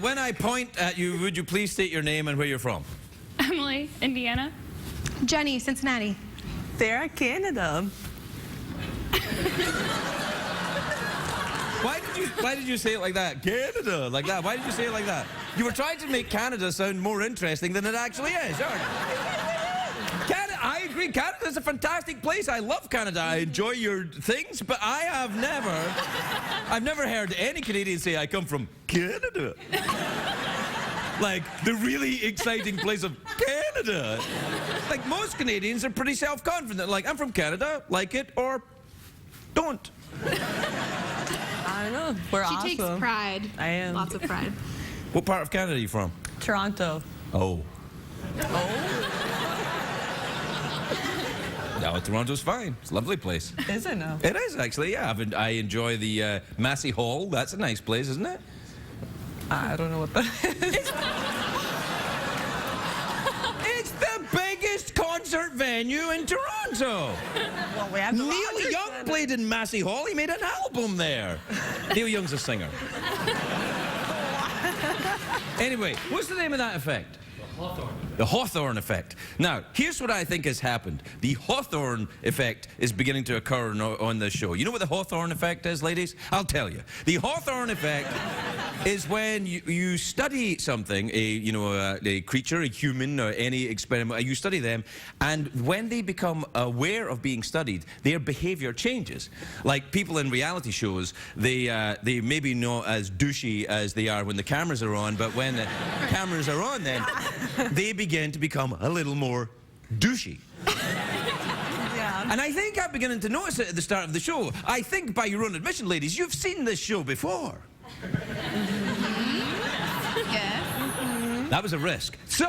When I point at you, would you please state your name and where you're from? Emily, Indiana. Jenny, Cincinnati. Sarah, Canada. Why did you say it like that? Canada, like that. Why did you say it like that? You were trying to make Canada sound more interesting than it actually is, aren't you? Canada, I agree. Canada's a fantastic place. I love Canada. I enjoy your things, but I've never heard any Canadian say I come from Canada. Like the really exciting place of Canada. Like most Canadians are pretty self-confident. Like, I'm from Canada, like it or don't. I don't know. We're awesome. She takes pride. I am. Lots of pride. What part of Canada are you from? Toronto. Oh. Oh? No, Toronto's fine. It's a lovely place. Is it now? It is, actually, yeah. I enjoy the Massey Hall. That's a nice place, isn't it? I don't know what that is. It's the biggest concert venue in Toronto. Well, we have Neil Young played in Massey Hall. He made an album there. Neil Young's a singer. Anyway, what's the name of that effect? The Hawthorne effect. Now, here's what I think has happened. The Hawthorne effect is beginning to occur on this show. You know what the Hawthorne effect is, ladies? I'll tell you. The Hawthorne effect is when you study something, a creature, a human, or any experiment, you study them, and when they become aware of being studied, their behavior changes. Like people in reality shows, they may be not as douchey as they are when the cameras are on, but when the cameras are on, then they begin to become a little more douchey. Yeah. And I think I'm beginning to notice it at the start of the show. I think, by your own admission, ladies, you've seen this show before. Yes. That was a risk. So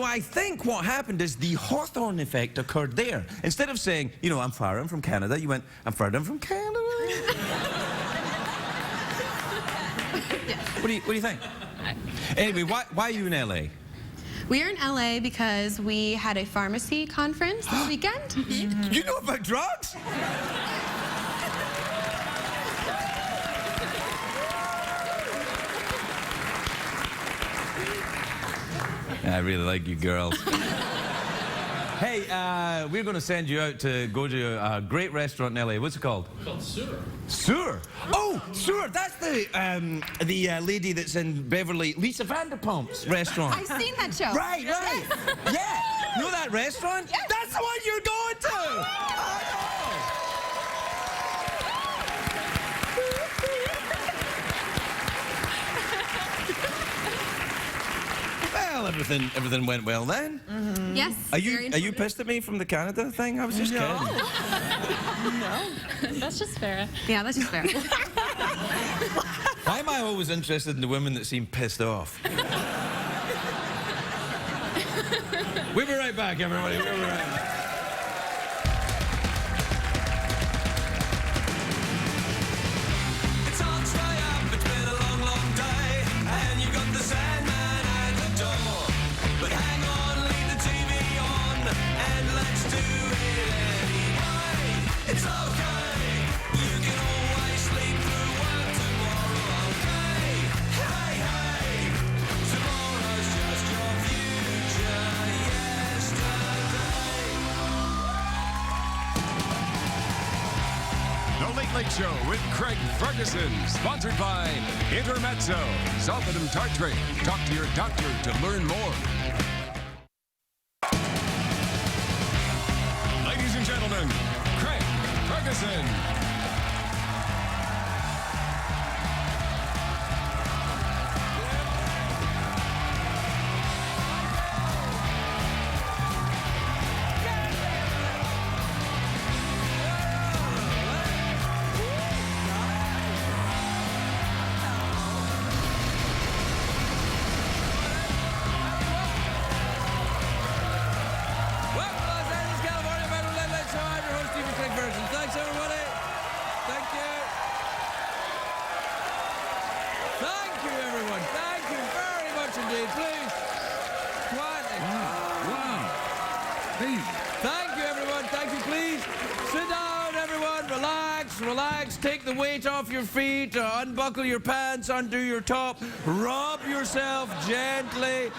I think what happened is the Hawthorne effect occurred there. Instead of saying, you know, I'm from Canada, you went, I'm from Canada. What do you think? Anyway, why are you in LA? We are in LA because we had a pharmacy conference this weekend. You know about drugs? I really like you girls. Hey, we're going to send you out to go to a great restaurant in LA. What's it called? It's called Sur. Sur. Oh, Sur. That's the lady that's in Beverly, Lisa Vanderpump's restaurant. I've seen that show. Right. Yes. Yeah. You know that restaurant? Yes. That's the one you're going to. Well, everything went well then. Mm-hmm. Yes. Are you pissed at me from the Canada thing? I was just kidding. No. That's just fair. Yeah, that's just fair. Why am I always interested in the women that seem pissed off? We'll be right back, everybody. We'll be right back. It's all tied up, it's been a long, long day, and you got the Sandman at the door. But hang on, leave the TV on, and let's do it anyway. It's okay, you can always sleep through work tomorrow, okay? Hey, hey, tomorrow's just your future yesterday. The Late Late Show with Craig Ferguson, sponsored by Intermezzo. Solventum Tartrate. Talk to your doctor to learn more. Ladies and gentlemen, Craig Ferguson. Welcome to Los Angeles, California, by the Late Late Show. I'm your host, Stephen Craig Ferguson. Thanks, everybody. relax, take the weight off your feet, unbuckle your pants, undo your top, rub yourself gently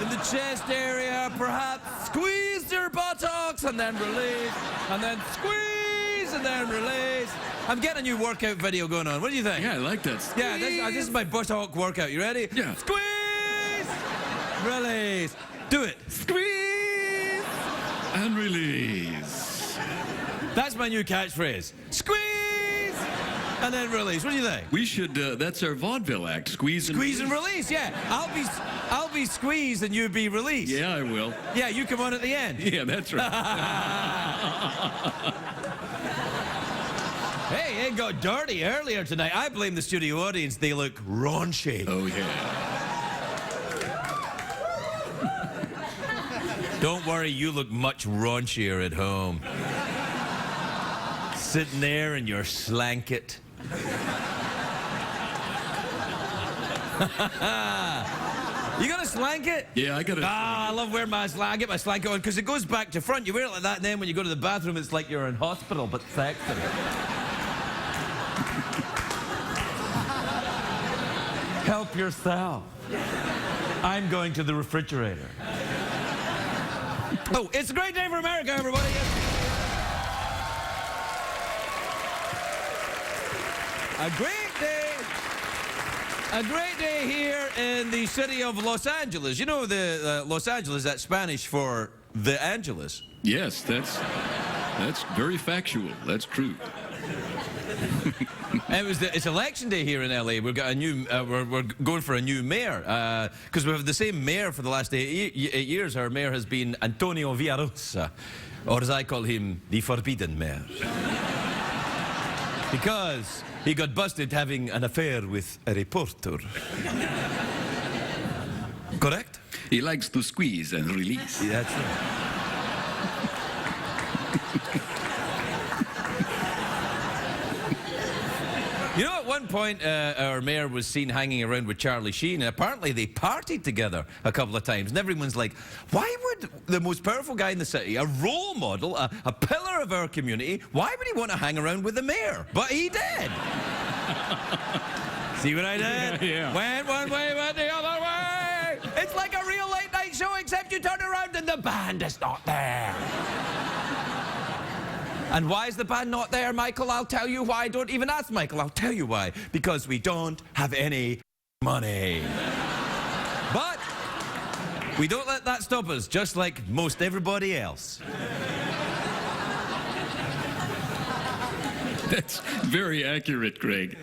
in the chest area, perhaps squeeze your buttocks and then release, and then squeeze and then release. I'm getting a new workout video going on. What do you think? Yeah, I like that. Yeah, this is my buttock workout. You ready? Yeah. Squeeze! Release. Do it. Squeeze! And release. That's my new catchphrase. Squeeze! And then release. What do you think? We should, that's our vaudeville act. Squeeze and Squeeze and release, yeah. I'll be squeezed and you be released. Yeah, I will. Yeah, you come on at the end. Yeah, that's right. Hey, it got dirty earlier tonight. I blame the studio audience. They look raunchy. Oh, yeah. Don't worry, you look much raunchier at home. Sitting there in your slanket. You got a slanket? Yeah, I got it. Ah, I love wearing my slanket. I get my slanket on because it goes back to front. You wear it like that, and then when you go to the bathroom, it's like you're in hospital, but sexy. Help yourself. I'm going to the refrigerator. Oh, it's a great day for America, everybody. A great day. A great day here in the city of Los Angeles. You know the Los Angeles, that's Spanish for the Angeles. Yes, that's very factual. That's true. It's election day here in LA. We've got a new. We're going for a new mayor because we have the same mayor for the last 8 years. Our mayor has been Antonio Villaraigosa, or as I call him, the Forbidden Mayor, because he got busted having an affair with a reporter. Correct? He likes to squeeze and release. Yeah, that's right. You know, at one point, our mayor was seen hanging around with Charlie Sheen, and apparently they partied together a couple of times. And everyone's like, why would the most powerful guy in the city, a role model, a pillar of our community, why would he want to hang around with the mayor? But he did. See what I did? Yeah. Went one way, went the other way. It's like a real late night show, except you turn around and the band is not there. And why is the band not there, Michael? I'll tell you why. Don't even ask Michael. I'll tell you why. Because we don't have any money. But we don't let that stop us, just like most everybody else. That's very accurate, Craig.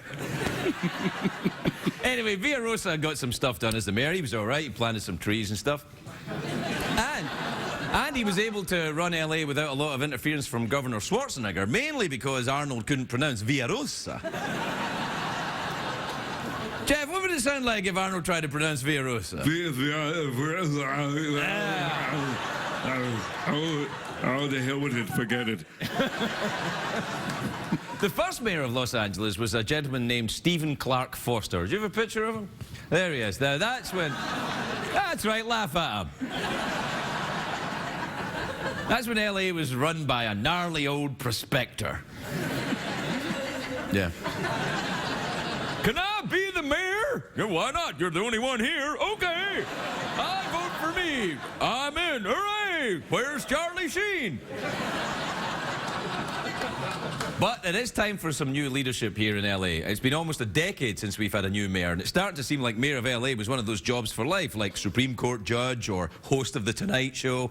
Anyway, Villaraigosa got some stuff done as the mayor. He was all right. He planted some trees and stuff. And he was able to run LA without a lot of interference from Governor Schwarzenegger, mainly because Arnold couldn't pronounce Villaraigosa. Jeff, what would it sound like if Arnold tried to pronounce Villaraigosa? Oh, the hell with it. Forget it. The first mayor of Los Angeles was a gentleman named Stephen Clark Foster. Do you have a picture of him? There he is. Now, that's when... That's right, laugh at him. That's when LA was run by a gnarly old prospector. Yeah. Can I be the mayor? Yeah, why not? You're the only one here. Okay. I vote for me. I'm in. Hooray! Where's Charlie Sheen? But it is time for some new leadership here in LA. It's been almost a decade since we've had a new mayor, and it's starting to seem like mayor of LA was one of those jobs for life, like Supreme Court judge or host of The Tonight Show.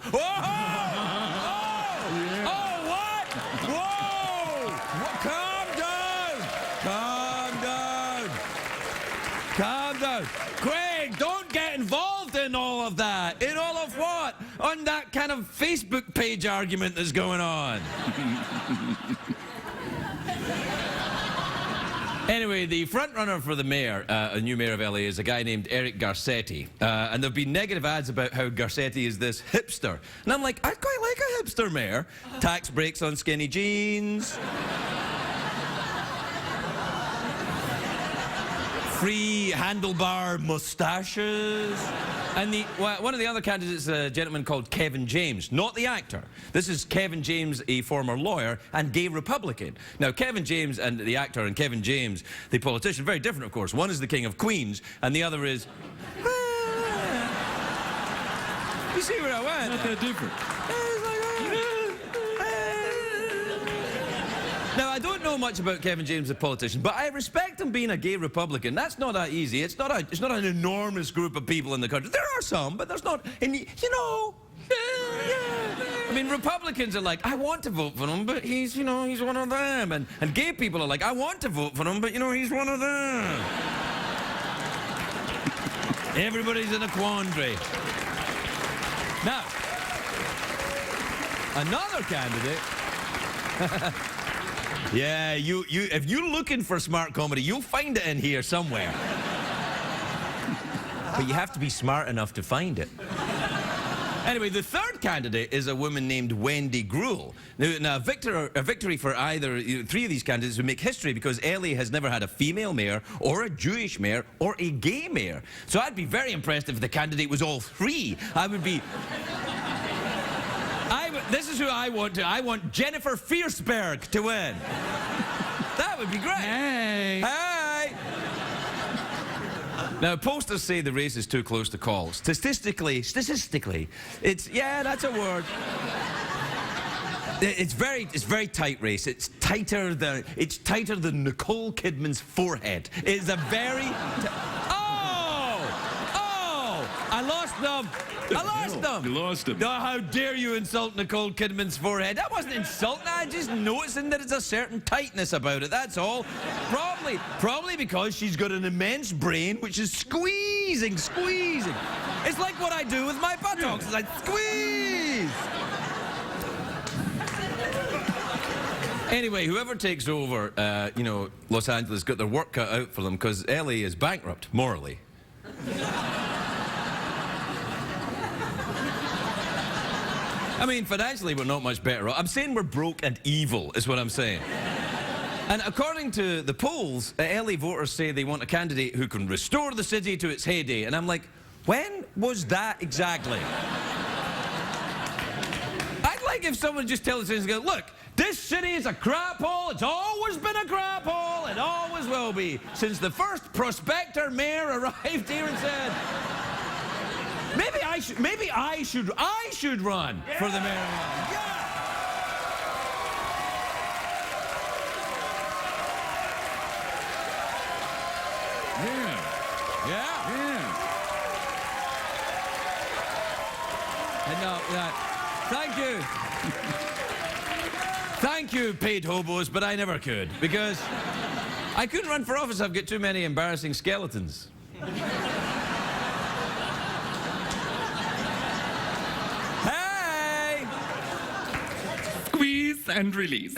Calm down. Craig, don't get involved in all of that. In all of what? On that kind of Facebook page argument that's going on. Anyway, the front-runner for the mayor, a new mayor of LA, is a guy named Eric Garcetti. And there have been negative ads about how Garcetti is this hipster. And I'm like, I quite like a hipster mayor. Tax breaks on skinny jeans. Free handlebar mustaches. And one of the other candidates is a gentleman called Kevin James, not the actor. This is Kevin James, a former lawyer and gay Republican. Now, Kevin James and the actor and Kevin James, the politician, very different, of course. One is the King of Queens, and the other is... You see where I went? Not that different. Now, I don't know much about Kevin James, the politician, but I respect him being a gay Republican. That's not that easy. It's not an enormous group of people in the country. There are some, but there's not. And you know, I mean, Republicans are like, I want to vote for him, but he's one of them. And gay people are like, I want to vote for him, but he's one of them. Everybody's in a quandary. Now, another candidate. Yeah, if you're looking for smart comedy, you'll find it in here somewhere. But you have to be smart enough to find it. Anyway, the third candidate is a woman named Wendy Gruhl. Now, a victory for either three of these candidates would make history because LA has never had a female mayor or a Jewish mayor or a gay mayor. So I'd be very impressed if the candidate was all three. I would be... This is who I want to. I want Jennifer Fierceberg to win. That would be great. Hey. Hey. Now, posters say the race is too close to call. Statistically, it's, yeah, that's a word. It's very tight race. It's tighter than Nicole Kidman's forehead. It's a very... I lost them. You lost him. Oh, how dare you insult Nicole Kidman's forehead? That wasn't insulting. I just noticing that it's a certain tightness about it. That's all. Probably because she's got an immense brain which is squeezing. It's like what I do with my buttocks. It's like squeeze. Anyway, whoever takes over, Los Angeles got their work cut out for them because LA is bankrupt morally. I mean, financially, we're not much better off. I'm saying we're broke and evil, is what I'm saying. And according to the polls, LA voters say they want a candidate who can restore the city to its heyday. And I'm like, when was that exactly? I'd like if someone just tells us, look, this city is a crap hole. It's always been a crap hole. It always will be. Since the first prospector mayor arrived here and said... Maybe I should run for the mayor. Yeah. And thank you. Thank you, paid hobos, but I never could because I couldn't run for office. I've got too many embarrassing skeletons. Squeeze and release.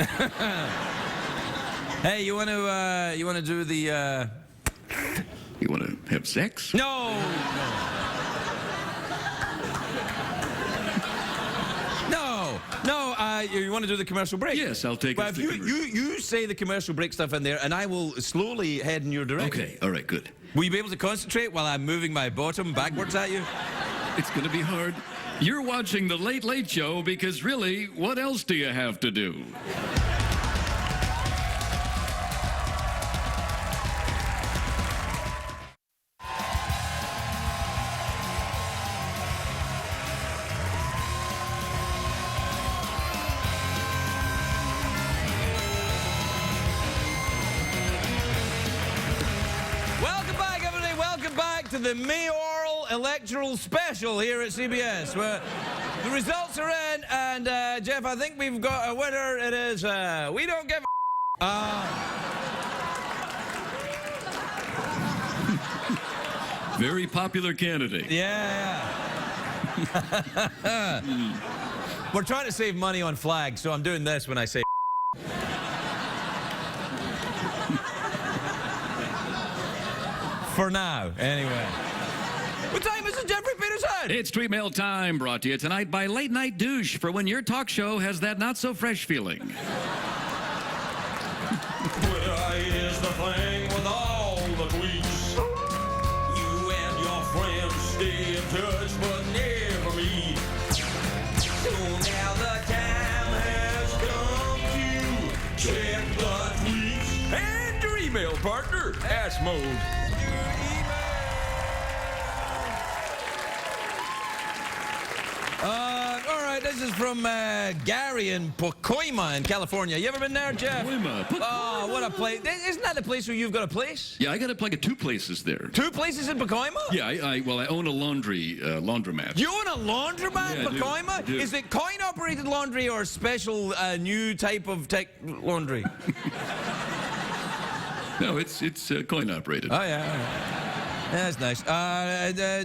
Hey, you want to do the? You want to have sex? No. You want to do the commercial break? Yes, I'll take well, it. If you say the commercial break stuff in there, and I will slowly head in your direction. Okay, all right, good. Will you be able to concentrate while I'm moving my bottom backwards at you? It's going to be hard. You're watching The Late Late Show because really, what else do you have to do? The mayoral electoral special here at CBS, where the results are in, and Jeff, I think we've got a winner. It is we don't give a Very popular candidate. Yeah. We're trying to save money on flags, so I'm doing this when I say for now, anyway. What time is it, Jeffrey Peterson? It's Tweet Mail time, brought to you tonight by Late Night Douche, for when your talk show has that not-so-fresh feeling. Twitter is the thing with all the tweets. You and your friends stay in touch, but never meet. So now the time has come to check the tweets. And your email partner, Ass Mode. All right, this is from Gary in Pacoima in California. You ever been there, Jeff? Pacoima. Oh, what a place. Isn't that the place where you've got a place? Yeah, I got like 2 places there. 2 places in Pacoima? Yeah, I own a laundromat. You own a laundromat in Yeah, I do. Pacoima? I do. Is it coin-operated laundry or special new type of laundry? No, it's coin operated. Oh, yeah. All right. That's nice.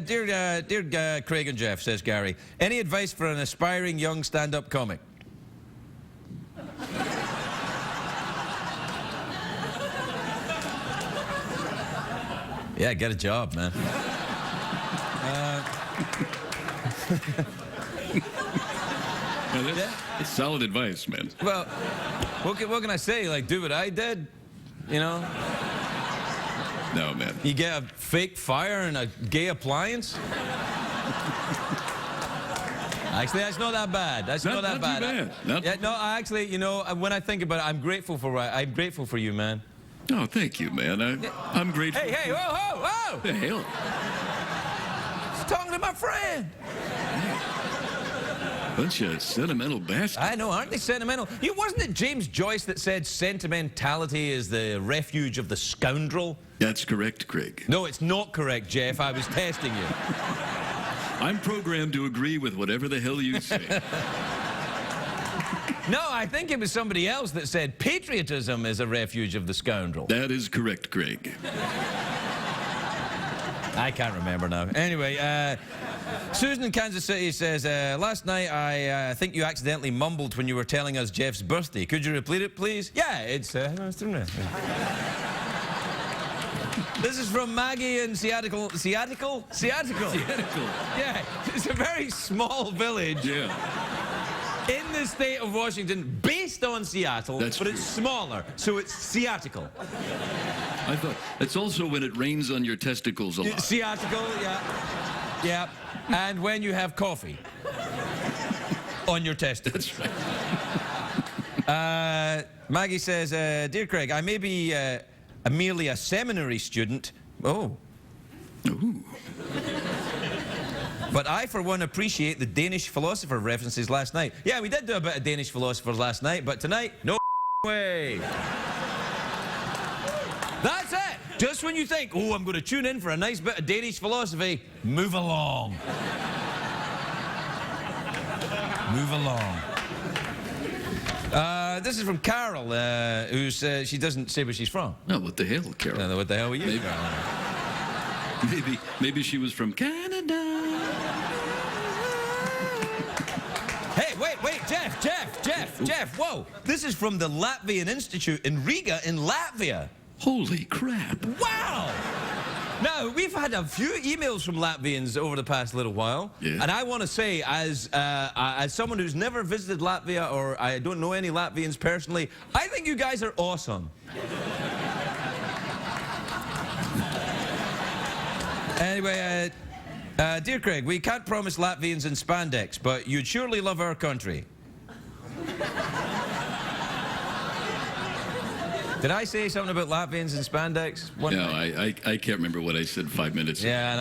Dear Craig and Jeff, says Gary, any advice for an aspiring young stand-up comic? Yeah, get a job, man. It's solid advice, man. Well, what can I say? Like, do what I did, you know? No, man. You get a fake fire and a gay appliance? Actually, that's not that bad. That's not that not bad. too bad. Yeah, no, actually, you know, when I think about it, I'm grateful for you, man. Oh, thank you, man. I'm grateful. Hey, whoa! The hell? Just talking to my friend. Bunch of sentimental bastards. I know, aren't they sentimental? Wasn't it James Joyce that said sentimentality is the refuge of the scoundrel? That's correct, Craig. No, it's not correct, Jeff. I was testing you. I'm programmed to agree with whatever the hell you say. No, I think it was somebody else that said patriotism is a refuge of the scoundrel. That is correct, Craig. I can't remember now. Anyway, Susan in Kansas City says, last night I think you accidentally mumbled when you were telling us Jeff's birthday. Could you repeat it, please? Yeah, it's... This is from Maggie in Seattle. Seattle? Yeah, it's a very small village. Yeah. In the state of Washington, based on Seattle, That's but true. it's smaller, so it's Seattle. I thought it's also when it rains on your testicles a lot. Seattle, yeah. Yeah. And when you have coffee on your testicles. That's right. Maggie says, Dear Craig, I may be merely a seminary student. Oh. Ooh. But I, for one, appreciate the Danish philosopher references last night. Yeah, we did do a bit of Danish philosophers last night, but tonight, no way. That's it. Just when you think, oh, I'm going to tune in for a nice bit of Danish philosophy, move along. Move along. This is from Carol, who's, she doesn't say where she's from. Oh, what the hell, I Carol? don't know what the hell were you, Maybe. Carol? Maybe she was from Canada. Hey, wait, Jeff, whoa. This is from the Latvian Institute in Riga in Latvia. Holy crap. Wow! Now, we've had a few emails from Latvians over the past little while. Yeah. And I want to say, as someone who's never visited Latvia, or I don't know any Latvians personally, I think you guys are awesome. Anyway, dear Craig, we can't promise Latvians in spandex, but you'd surely love our country. Did I say something about Latvians in spandex? No, I can't remember what I said 5 minutes ago. Yeah, I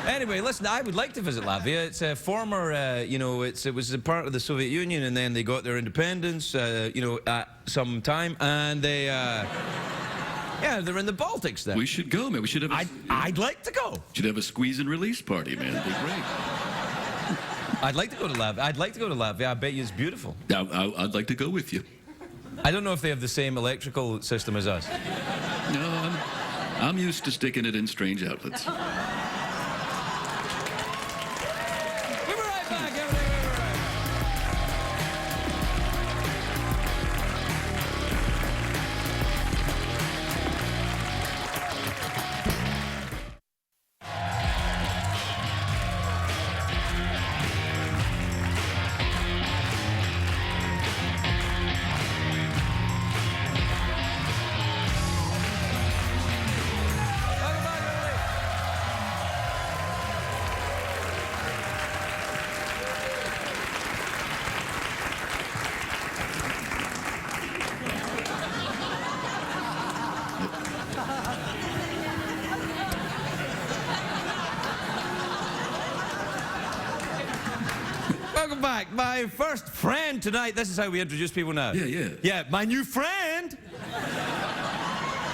know. Anyway, listen, I would like to visit Latvia. It's a former, you know, it was a part of the Soviet Union, and then they got their independence, you know, at some time, and they, yeah, they're in the Baltics then. We should go, man. We should have. I'd like to go. Should have a squeeze and release party, man. It'd be great. I'd like to go to Latvia. I'd like to go to Latvia. I bet you it's beautiful. I'd like to go with you. I don't know if they have the same electrical system as us. No, I'm used to sticking it in strange outlets. We'll be right back, everybody. Welcome back, everybody. welcome back. My first friend tonight. This is how we introduce people now. Yeah. Yeah, my new friend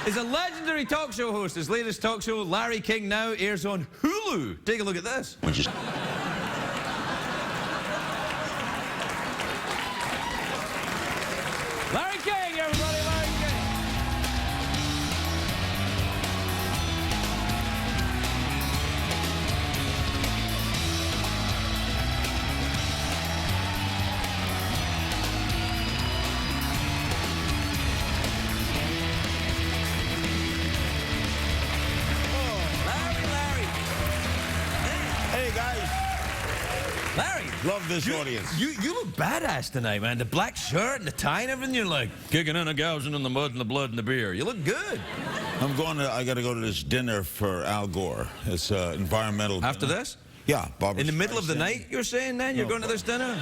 is a legendary talk show host. His latest talk show, Larry King Now, airs on Hulu. Take a look at this. Larry King, everybody, Larry King. Larry. Hey guys, Larry. love this audience. You look badass tonight, man. The black shirt and the tie and everything. You're like kicking in and gouging in the mud and the blood and the beer. You look good. I got to go to this dinner for Al Gore. It's environmental After dinner. this? Yeah, Barbara In the middle of the Streisand. night, you're saying, then? You're No. going to this dinner?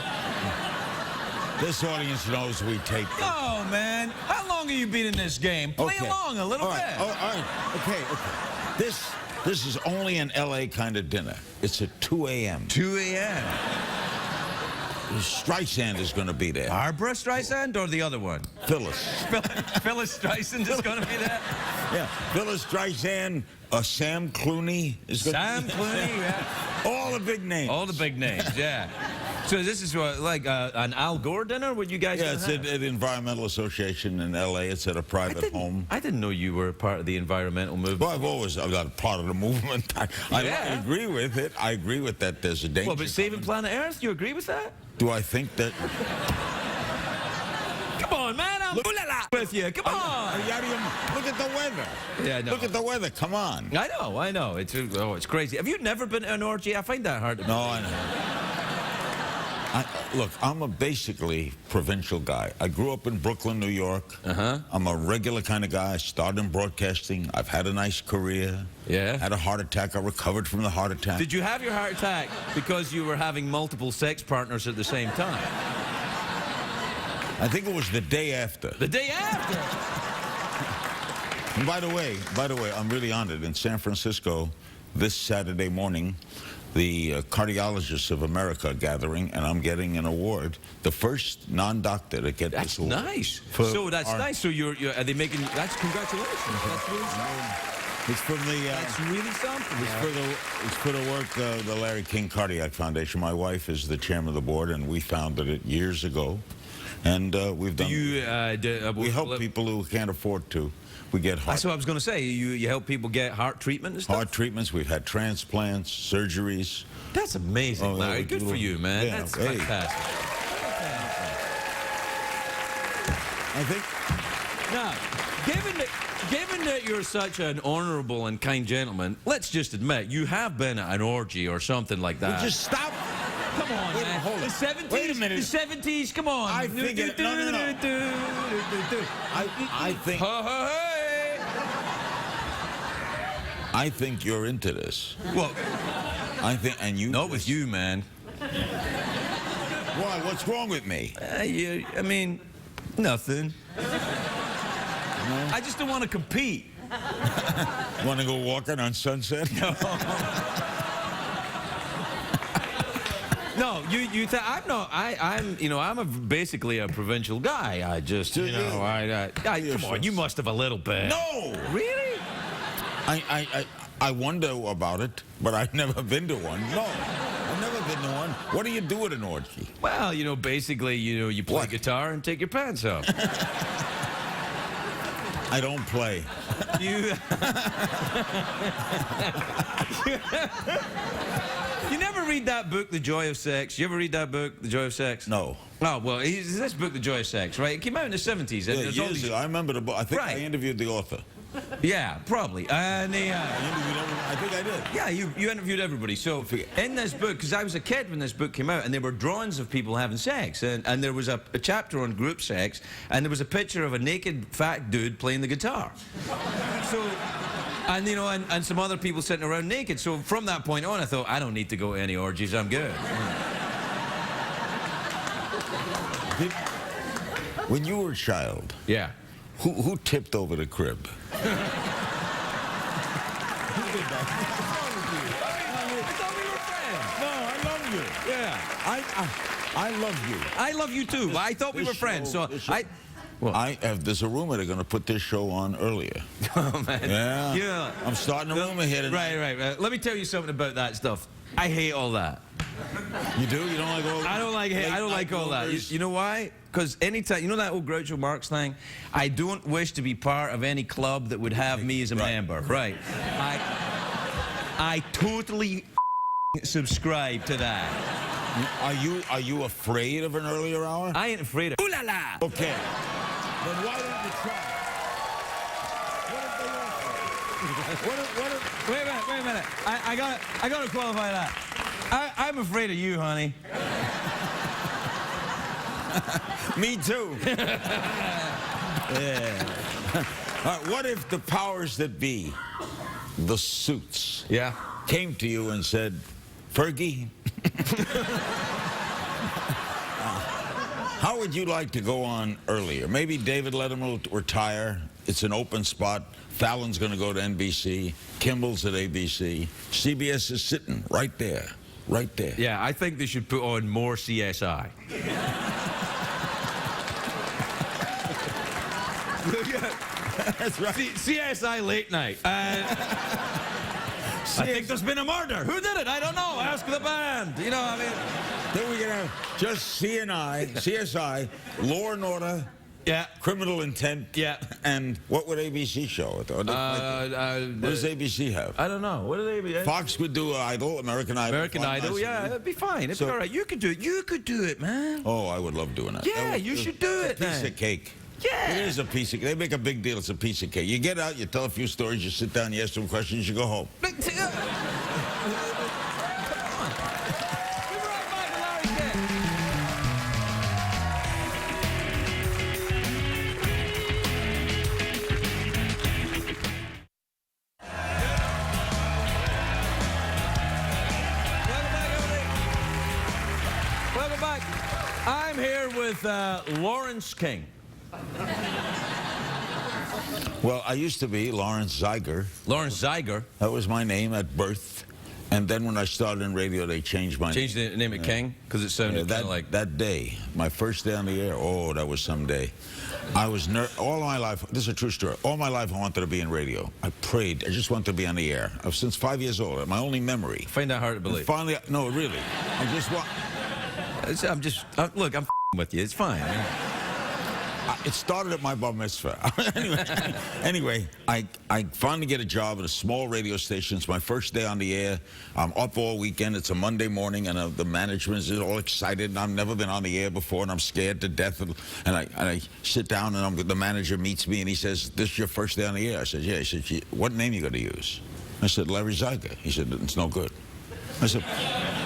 This audience knows we tape this. Oh, man. How long have you been in this game? Play Okay. along a little All bit. right. All right. Okay. This is only an LA kind of dinner. It's at 2 a.m. 2 a.m. Streisand is going to be there. Barbara Streisand or the other one? Phyllis. Phyllis Streisand is going to be there? Yeah. Phyllis Streisand, Sam Clooney is going Sam to be Clooney, yeah. All the big names. All the big names, yeah. So this is what, like an Al Gore dinner? What you guys Yeah, gonna it's have? at Environmental Association in LA. It's at a private home. I didn't know you were part of the environmental movement. Well, I've got part of the movement. I Yeah. agree with it. I agree with that. There's a danger. Well, but saving coming. planet Earth, you agree with that? Do I think that? Come on, man, I'm with you. Come on. Look at the weather. Yeah, no. Look at the weather. Come on. I know. It's crazy. Have you never been to an orgy? I find that hard to No, I know. Look, I'm a basically provincial guy. I grew up in Brooklyn, New York. I'm a regular kind of guy. I started in broadcasting. I've had a nice career. Yeah. Had a heart attack. I recovered from the heart attack. Did you have your heart attack because you were having multiple sex partners at the same time? I think it was the day after. The day after? And by the way, I'm really honored. In San Francisco, this Saturday morning, the Cardiologists of America are gathering, and I'm getting an award. The first non-doctor to get That's this award. nice. For So that's our- nice. So are they making, that's congratulations. That's really something. It's from the. That's really something. It's for the work the Larry King Cardiac Foundation. My wife is the chairman of the board, and we founded it years ago, and we've done. We help people who can't afford to. We get heart. That's what I was going to say. You help people get heart treatment and stuff? Heart treatments. We've had transplants, surgeries. That's amazing, Oh, yeah, Larry. Good for you, man. yeah, That's hey. fantastic. I think. Now, given that you're such an honorable and kind gentleman, let's just admit you have been at an orgy or something like that. Just stop. Come on, Wait, man. hold The it. 70s. Wait a minute. The 70s. Come on. I figured- no. I think. Hey. I think you're into this. Well, I think, and you. not with you, man. Why? What's wrong with me? I mean, nothing. I just don't want to compete. Want to go walking on Sunset? No. No, I'm not. I'm basically a provincial guy. I just, Do you? come on, you must have a little bit. No. Really? I wonder about it, but I've never been to one. No, I've never been to one. What do you do at an orgy? Well, basically, you play What? guitar and take your pants off. I don't play. You never read that book, The Joy of Sex? You ever read that book, The Joy of Sex? No. Oh, well, it's this book, The Joy of Sex, right? It came out in the 70s. And Yeah, there's all years these- ago. I remember the book. I think Right. I interviewed the author. Yeah, probably. And I interviewed everyone. I think I did. yeah, you interviewed everybody. So in this book, because I was a kid when this book came out, and there were drawings of people having sex, and there was a chapter on group sex, and there was a picture of a naked fat dude playing the guitar. So, and and some other people sitting around naked. So from that point on, I thought, I don't need to go to any orgies. I'm good. When you were a child, Yeah. who tipped over the crib? I thought we were friends. No, I love you. Yeah. I love you. I love you too. I thought we were friends, so there's a rumor they're going to put this show on earlier. Oh, man. Yeah. I'm starting a rumor here tonight. Right. Let me tell you something about that stuff. I hate all that. You do? You don't like all that? I don't like all that. You know why? Because anytime, you know that old Groucho Marx thing? I don't wish to be part of any club that would have me as a member. Right. I totally subscribe to that. Are you afraid of an earlier hour? I ain't afraid of. Ooh la la! Okay. Then why don't you try? What if Wait a minute. I gotta qualify that. I'm afraid of you, honey. Me too. Yeah. What if the powers that be, the suits, came to you and said, Fergie, how would you like to go on earlier? Maybe David Letterman will retire. It's an open spot. Fallon's going to go to NBC. Kimball's at ABC. CBS is sitting right there. Right there. Yeah, I think they should put on more CSI. That's right. CSI late night. I think there's been a murder. Who did it? I don't know. Ask the band. You know, I mean. Then we're going to just CSI, Law and Order. Yeah. Criminal Intent. Yeah. And what would ABC show? What does ABC have? I don't know. What do they? Fox would do Idol, American Idol. American Idol, yeah, it'd be fine. It'd be all right. You could do it. You could do it, man. Oh, I would love doing that. Yeah, you should do it, man. It's a piece of cake. Yeah. It is a piece of cake. They make a big deal. It's a piece of cake. You get out, you tell a few stories, you sit down, you ask them questions, you go home. Welcome back. I'm here with Lawrence King. Well, I used to be Lawrence Zeiger. Lawrence Zeiger? That was my name at birth. And then when I started in radio, they changed my name. Changed the name of King? Because it sounded kind of like... That day, my first day on the air, oh, that was some day. I was all my life, this is a true story, all my life I wanted to be in radio. I prayed, I just wanted to be on the air. I was since 5 years old, my only memory. I find that hard to believe. And finally, no, really. I just want... look, I'm with you. It's fine. It started at my bar mitzvah. anyway, I finally get a job at a small radio station. It's my first day on the air. I'm up all weekend. It's a Monday morning, and the management is all excited, and I've never been on the air before, and I'm scared to death. And I sit down, and the manager meets me, and he says, "This is your first day on the air?" I said, "Yeah." He said, "What name you going to use?" I said, "Larry Zeiger." He said, "It's no good." I said,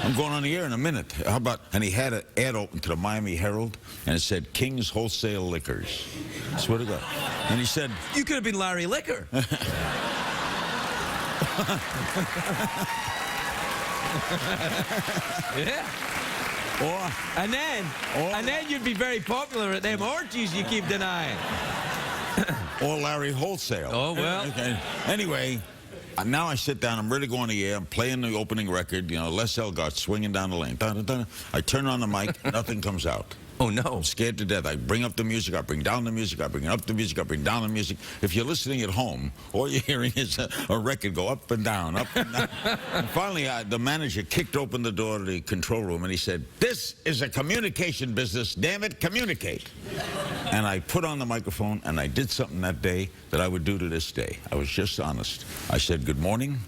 "I'm going on the air in a minute. How about," and he had an ad open to the Miami Herald, and it said, "King's Wholesale Liquors." I swear to God. And he said, "You could have been Larry Liquor." Yeah. And then you'd be very popular at them orgies you keep denying. Or Larry Wholesale. Oh, well. Okay. Anyway, now I sit down, I'm ready to go on the air, I'm playing the opening record, Les Elgart swinging down the lane. Dun, dun, dun. I turn on the mic, nothing comes out. Oh, no. I'm scared to death. I bring up the music, I bring down the music, I bring up the music, I bring down the music. If you're listening at home, all you're hearing is a record go up and down, up and down. And finally, the manager kicked open the door to the control room, and he said, "This is a communication business, damn it, communicate." And I put on the microphone, and I did something that day that I would do to this day. I was just honest. I said, "Good morning.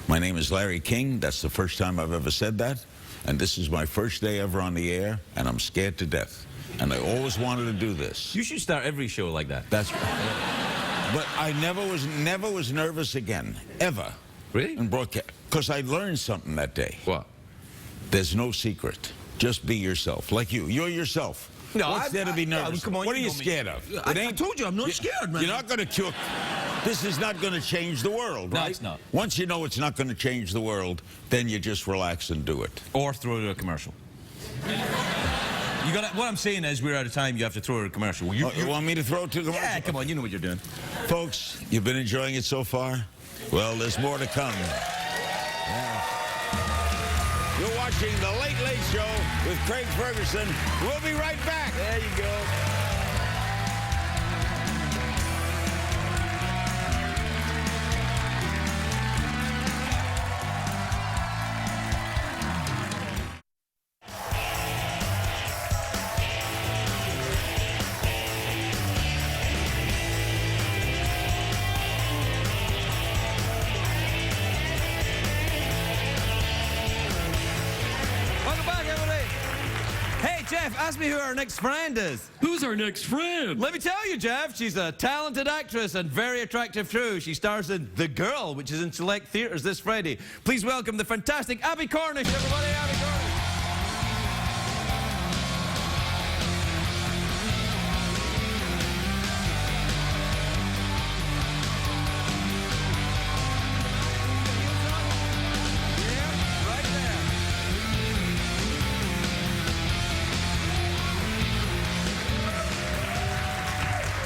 My name is Larry King." That's the first time I've ever said that. And this is my first day ever on the air, and I'm scared to death. And I always wanted to do this. You should start every show like that. That's right. But I never was nervous again, ever. Really? In broadcast, because I learned something that day. What? There's no secret. Just be yourself, like you. You're yourself. No, what's there to be nervous? Come on, what are you scared of? I told you, I'm not scared, man. You're not going to cure. This is not going to change the world, right? No, it's not. Once you know it's not going to change the world, then you just relax and do it. Or throw it to a commercial. What I'm saying is, we're out of time. You have to throw it to a commercial. You want me to throw it to a commercial? Yeah, come on. You know what you're doing. Folks, you've been enjoying it so far? Well, there's more to come. Yeah. You're watching watching The Late Late Show with Craig Ferguson. We'll be right back. There you go. Jeff, ask me who our next friend is. Who's our next friend? Let me tell you, Jeff, she's a talented actress and very attractive too. She stars in The Girl, which is in select theaters this Friday. Please welcome the fantastic Abbie Cornish, everybody. Abbie Cornish.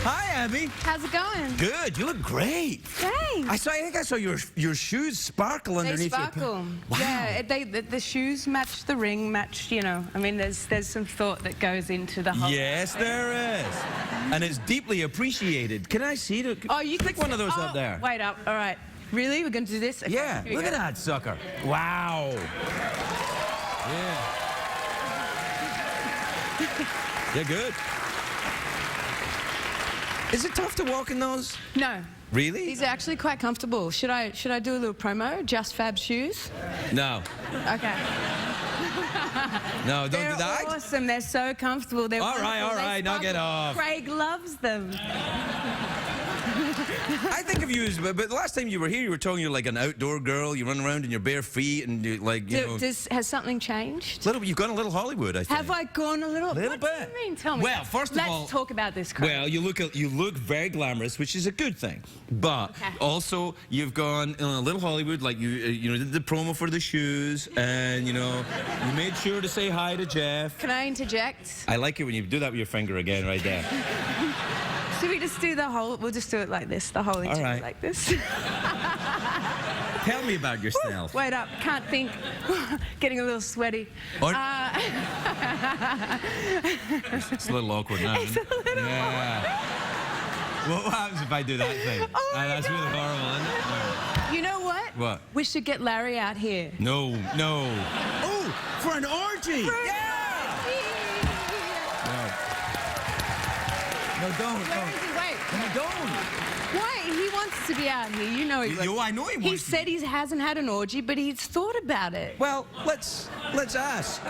Hi, Abbie. How's it going? Good. You look great. Thanks. I think I saw your shoes sparkle They underneath sparkle. your... Wow. Yeah, the shoes match the ring, match, you know. I mean, there's some thought that goes into the whole... Yes, there is. And it's deeply appreciated. Can I see it? Oh, you Pick one of those up there. Wait up. All right. Really? We're going to do this? Okay, Yeah, here we look go. at that sucker. Wow. Yeah. They're good. Is it tough to walk in those? No. Really? These are actually quite comfortable. Should I do a little promo? Just Fab shoes? No. Okay. No, don't They're do that. awesome. They're so comfortable. They're All right, wonderful. all They right, now get sparkle. off. Craig loves them. I think of you as, but the last time you were here, you were talking you're like an outdoor girl. You run around in your bare feet and you like, you know. Has something changed? You've gone a little Hollywood, I think. Have I gone a little? Little what bit. do you mean? Tell me. Well, first of all, let's talk about this, Craig. Well, you look very glamorous, which is a good thing. But Okay. also, you've gone a little Hollywood, like you did the promo for the shoes, and you made sure to say hi to Jeff. Can I interject? I like it when you do that with your finger again, right there. Should we just do the whole? We'll just do it like this. The whole interview right. like this. Tell me about yourself. Wait up. Can't think. Getting a little sweaty. Oh. It's a little awkward now. It's a little Yeah. What happens if I do that thing? Oh my That's really God. horrible, isn't it? You know what? What? We should get Larry out here. No. Oh, for an orgy. No, don't. Where is he? Wait. No, don't. Why? He wants to be out here. You know he. I know he He wants to. said he hasn't had an orgy, but he's thought about it. Well, let's ask.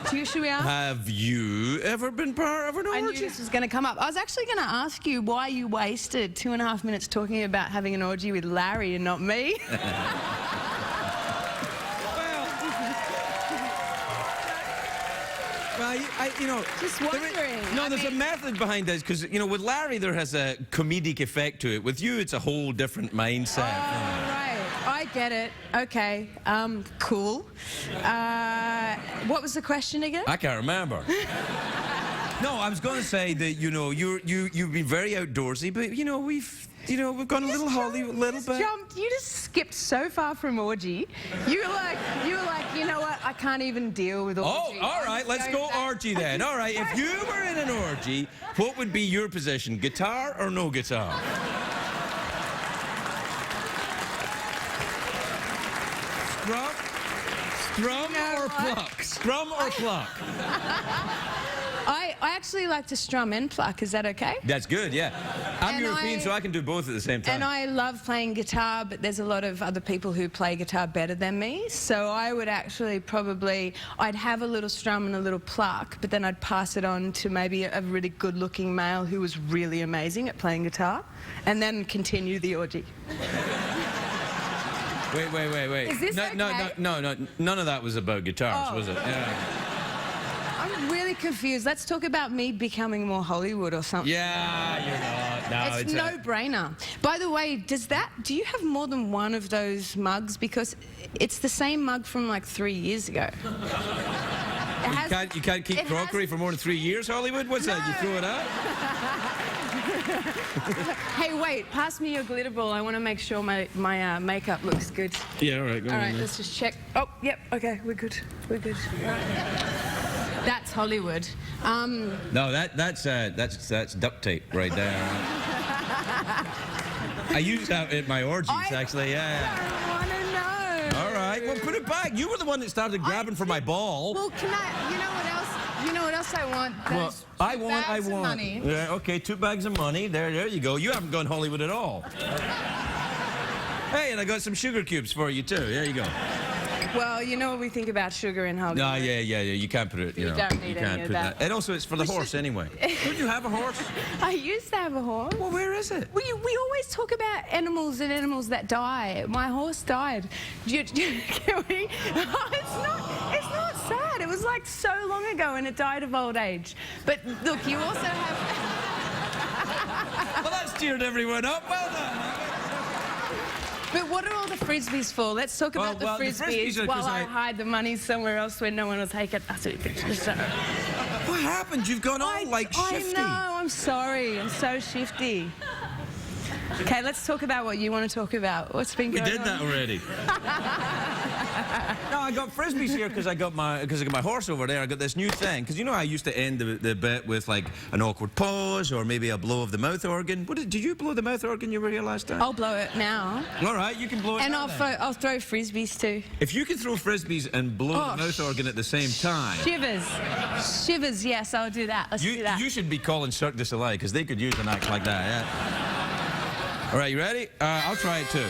Should we ask? Have you ever been part of an I knew orgy? this was going to come up. I was actually going to ask you why you wasted 2.5 minutes talking about having an orgy with Larry and not me. Well, Just wondering. There's a method behind this because with Larry there has a comedic effect to it. With you, it's a whole different mindset. Right. I get it. Okay. Cool. What was the question again? I can't remember. No, I was going to say that you've been very outdoorsy, but we've gone a little Hollywood, little bit. You just skipped so far from orgy. You were like, you know what? I can't even deal with orgy. Oh, all right, let's go orgy then. All right, if you were in an orgy, what would be your position? Guitar or no guitar? Strum or pluck? Strum or pluck? I actually like to strum and pluck. Is that okay? That's good, yeah. I'm And European, so I can do both at the same time. And I love playing guitar, but there's a lot of other people who play guitar better than me. So I would actually I'd have a little strum and a little pluck, but then I'd pass it on to maybe a really good-looking male who was really amazing at playing guitar, and then continue the orgy. Wait. Is this no, okay? no, none of that was about guitars, Oh. was it? Yeah. I'm really confused. Let's talk about me becoming more Hollywood or something. Yeah, you're not. No, It's no-brainer. By the way, do you have more than one of those mugs? Because it's the same mug from like 3 years ago. You can't keep crockery for more than 3 years, Hollywood? What's that? You throw it out? Hey, wait, pass me your glitter ball. I want to make sure my makeup looks good. Yeah, all right, go All on right, then. let's just check. Oh, yep, okay, we're good. We're good. That's Hollywood. No, that's duct tape right there. I use that at my orgies, actually. Yeah. I want to know. All right, well, put it back. You were the one that started grabbing for my ball. Well, can I? You know what else? You know what else I want? Well, Those I bags of want. money. Yeah, okay, 2 bags of money. There you go. You haven't gone Hollywood at all. Hey, and I got some sugar cubes for you too. There you go. Well, you know what we think about sugar in Hollywood. No, yeah. You can't put it. You know, don't need you can't any of put that. And also, it's for the horse anyway. Don't you have a horse? I used to have a horse. Well, where is it? We always talk about animals and animals that die. My horse died. Can we? Oh, it's not sad. It was like so long ago and it died of old age. But look, you also have... Well, that's cheered everyone up. Well done. But what are all the frisbees for? Let's talk about Well, the the frisbees frisbees are while 'cause I I- hide the money somewhere else where no one will take it. That's what pictures. What happened? You've gone all like shifty. I know, I'm sorry. I'm so shifty. Okay, let's talk about what you want to talk about. What's been going on? We did that already. No, I got frisbees here because I got my horse over there. I got this new thing because you know I used to end the bit with like an awkward pause or maybe a blow of the mouth organ. Did you blow the mouth organ you were here last time? I'll blow it now. All right, you can blow it. And now, then. I'll throw frisbees too. If you can throw frisbees and blow the mouth organ at the same time. Shivers. Shivers, yes, I'll do that. Let's do that. You should be calling Cirque du Soleil because they could use an act like that. Yeah. All right, you ready? I'll try it too.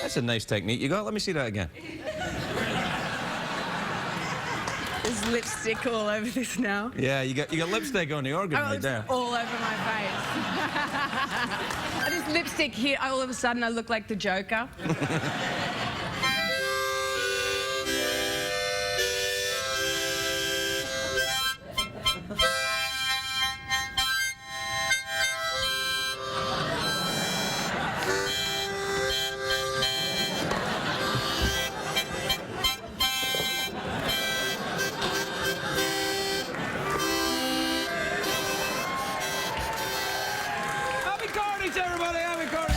That's a nice technique you got. Let me see that again. There's lipstick all over this now. Yeah, you got lipstick on the organ right It's there. all over my face. This lipstick here, all of a sudden I look like the Joker. Abbie Cornish, everybody! Abbie Cornish!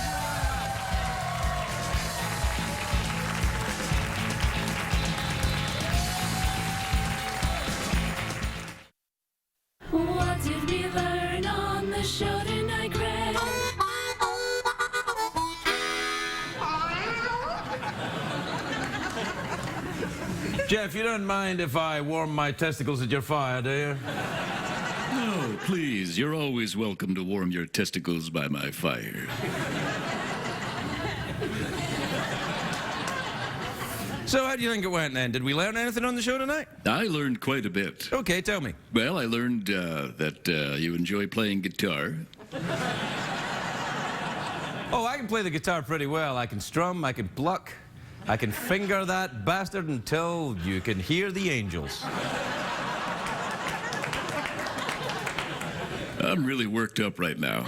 What did we learn on the show tonight, Greg? Jeff, you don't mind if I warm my testicles at your fire, do you? No, please. You're always welcome to warm your testicles by my fire. So how do you think it went then? Did we learn anything on the show tonight? I learned quite a bit. Okay, tell me. Well, I learned that you enjoy playing guitar. Oh, I can play the guitar pretty well. I can strum, I can pluck, I can finger that bastard until you can hear the angels. I'm really worked up right now.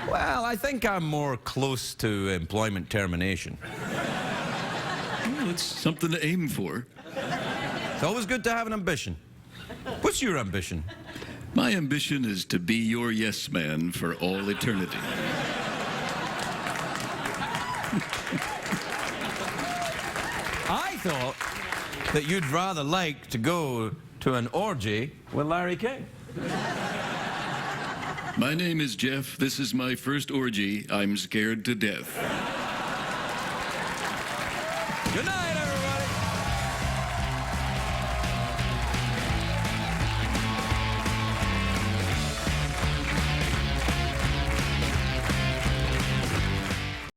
Well, I think I'm more close to employment termination. Well, it's something to aim for. It's always good to have an ambition. What's your ambition? My ambition is to be your yes man for all eternity. I thought that you'd rather like to go to an orgy with Larry King. My name is Jeff. This is my first orgy. I'm scared to death. Good night.